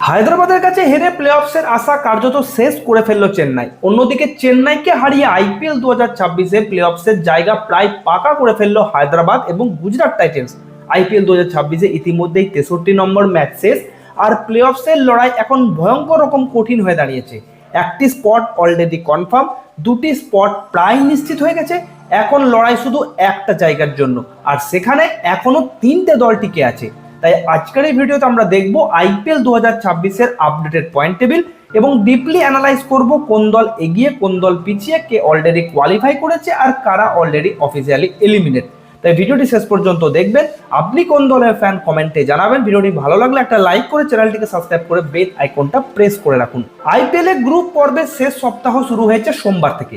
হায়দ্রাবাদের কাছে হেরে প্লে অফসের আশা কার্যত শেষ করে ফেলল চেন্নাই। অন্যদিকে চেন্নাইকে হারিয়ে আইপিএল 2026-এর প্লে অফসের জায়গা প্রায় পাকা করে ফেলল হায়দ্রাবাদ এবং গুজরাট টাইটেন্স। আইপিএল 2026-এ ইতিমধ্যেই 63 নম্বর ম্যাচ শেষ, আর প্লে অফসের লড়াই এখন ভয়ঙ্কর রকম কঠিন হয়ে দাঁড়িয়েছে। একটি স্পট অলরেডি কনফার্ম, দুটি স্পট প্রায় নিশ্চিত হয়ে গেছে। এখন লড়াই শুধু একটা জায়গার জন্য, আর সেখানে এখনো 3টে দল টিকে আছে। তাই আজকের এই ভিডিওতে আমরা দেখব আইপিএল 2026-এর আপডেটেড পয়েন্ট টেবিল এবং ডিপলি অ্যানালাইজ করব কোন দল এগিয়ে কোন দল পিছিয়ে, কে অলরেডি কোয়ালিফাই করেছে আর কারা অলরেডি অফিসিয়ালি এলিমিনেট। তাই ভিডিওটি শেষ পর্যন্ত দেখবেন। আপনি কোন দলের ফ্যান কমেন্টে জানাবেন। ভিডিওটি ভালো লাগলে একটা লাইক করে চ্যানেলটিকে সাবস্ক্রাইব করে বেল আইকনটা প্রেস করে রাখুন। আইপিএল এর গ্রুপ পর্বের শেষ সপ্তাহ শুরু হয়েছে সোমবার থেকে।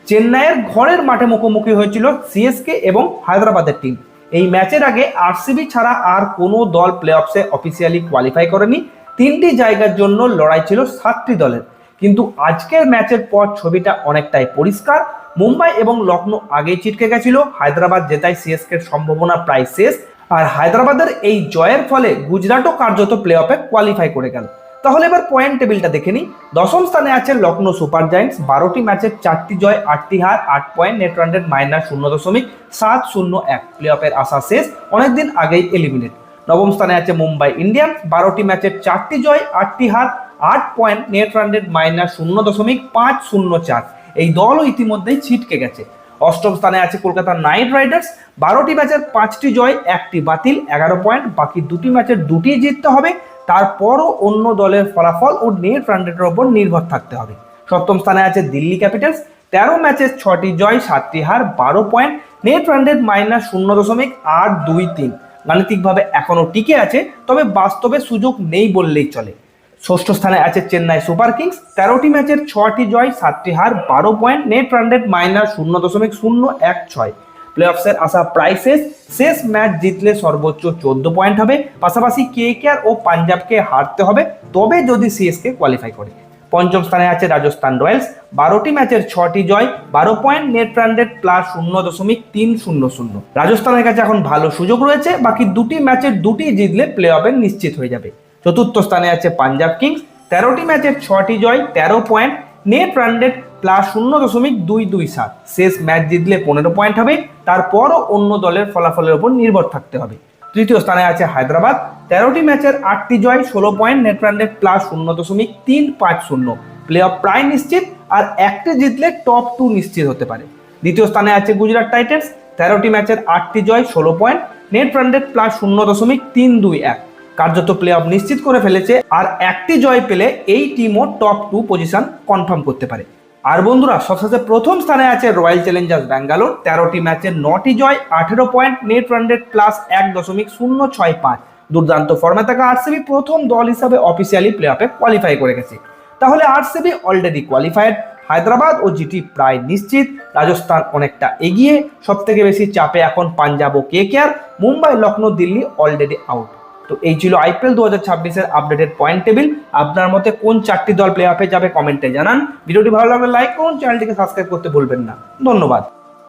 চেন্নাইয়ের ঘরের মাঠে মুখোমুখি হয়েছিল সিএসকে এবং হায়দ্রাবাদের টিম। এই ম্যাচের আগে আরসিবি ছাড়া আর কোনো দল প্লে অফসে অফিসিয়ালি কোয়ালিফাই করেনি। 3টি জায়গার জন্য লড়াই ছিল 7টি দলের। কিন্তু আজকের ম্যাচের পর ছবিটা অনেকটাই পরিষ্কার। মুম্বাই এবং লখনৌ আগেই ছিটকে গেছিল, হায়দ্রাবাদ জেতায় সিএসকের সম্ভাবনা প্রায় শেষ, আর হায়দ্রাবাদের এই জয়ের ফলে গুজরাটও কার্যত প্লে অফে কোয়ালিফাই করে গেল। তাহলে এবার পয়েন্ট টেবিলটা দেখে নিই। দশম স্থানে আছে লখনৌ সুপার জায়ান্টস, 12টি ম্যাচের 4টি জয়, 8টি হার, 8 point, net run rate -0.701। Play অফের আশা শেষ, অনেকদিন আগেই এলিমিনেট। নবম স্থানে আছে মুম্বাই ইন্ডিয়ান্স, 12টি ম্যাচের 4টি জয়, 8টি হার, 8 পয়েন্ট, নেট রান রেট -0.504। এই দলও ইতিমধ্যেই ছিটকে গেছে। অষ্টম স্থানে আছে কলকাতা নাইট রাইডার্স, 12টি ম্যাচের 5টি জয়, 1টি বাতিল, 11 পয়েন্ট, বাকি 2টি ম্যাচের 2টিই জিততে হবে। তারপরও অন্য দলের ফলাফল ও নেট রান রেটের উপর নির্ভর থাকতে হবে। সপ্তম স্থানে আছে দিল্লি ক্যাপিটালস, 13 ম্যাচের 6টি জয়, 7টি হার, 12 পয়েন্ট, নেট রান রেট -0.823। গাণিতিকভাবে এখনো টিকে আছে, তবে বাস্তবে সুযোগ নেই বললেই চলে। ষষ্ঠ স্থানে আছে চেন্নাই সুপার কিংস, 13টি ম্যাচের 6টি জয়, 7টি হার, 12 point, net run rate -0.016। Play অফসের আশা প্রায় শেষ ম্যাচ জিতলে সর্বোচ্চ 14 পয়েন্ট হবে। পাশাপাশি কেকেআর ও পাঞ্জাবকে হারতে হবে, তবে যদি সিএসকে কোয়ালিফাই করে। পঞ্চম স্থানে আছে রাজস্থান রয়্যালস, 12টি ম্যাচের 6টি জয়, 12 পয়েন্ট, নেট রান রেট +0.300। রাজস্থানের কাছে এখন ভালো সুযোগ রয়েছে, বাকি 2টি ম্যাচের 2টি জিতলে প্লে অফে নিশ্চিত হয়ে যাবে। চতুর্থ স্থানে আছে পাঞ্জাব কিংস, 13টি ম্যাচের 6টি জয়, 13 পয়েন্ট, নেট রান রেট +0.227। শেষ ম্যাচ জিতলে 15 পয়েন্ট হবে, তারপরও অন্য দলের ফলাফলের উপর নির্ভর থাকতে হবে। তৃতীয় স্থানে আছে হায়দ্রাবাদ, 13টি ম্যাচের 8টি জয়, 16 point, net run rate +0.350। Play of প্রায় নিশ্চিত, আর একটি জিতলে টপ 2 নিশ্চিত হতে পারে। দ্বিতীয় স্থানে আছে গুজরাট টাইটেন্স, 13টি ম্যাচের 8টি জয়, 16 পয়েন্ট, নেট রান রেট +0.321। কার্যত প্লে অফ নিশ্চিত করে ফেলেছে, আর একটি জয় পেলে এই টিমও টপ 2 পজিশন কনফার্ম করতে পারে। আর বন্ধুরা, সবশেষে প্রথম স্থানে আছে রয়্যাল চ্যালেঞ্জার্স ব্যাঙ্গালোর, 13টি ম্যাচের 9টি জয়, 18 পয়েন্ট, নেট রান রেট +1.065। দুর্দান্ত ফর্মে থাকা আরসিবি প্রথম দল হিসাবে অফিসিয়ালি প্লে অফে কোয়ালিফাই করে গেছে। তাহলে আরসিবি অলরেডি কোয়ালিফাইড, হায়দ্রাবাদ ও জিটি প্রায় নিশ্চিত, রাজস্থান অনেকটা এগিয়ে, সব থেকে বেশি চাপে এখন পাঞ্জাব ও KKR, Mumbai, Lucknow, Delhi already out. তো এই ছিল আইপিএল 2026-এর আপডেটেড পয়েন্ট টেবিল। আপনার মতে কোন 4টি দল প্লে অফে যাবে কমেন্টে জানান। ভিডিওটি ভালো লাগলে লাইক করুন, চ্যানেলটিকে সাবস্ক্রাইব করতে ভুলবেন না। ধন্যবাদ।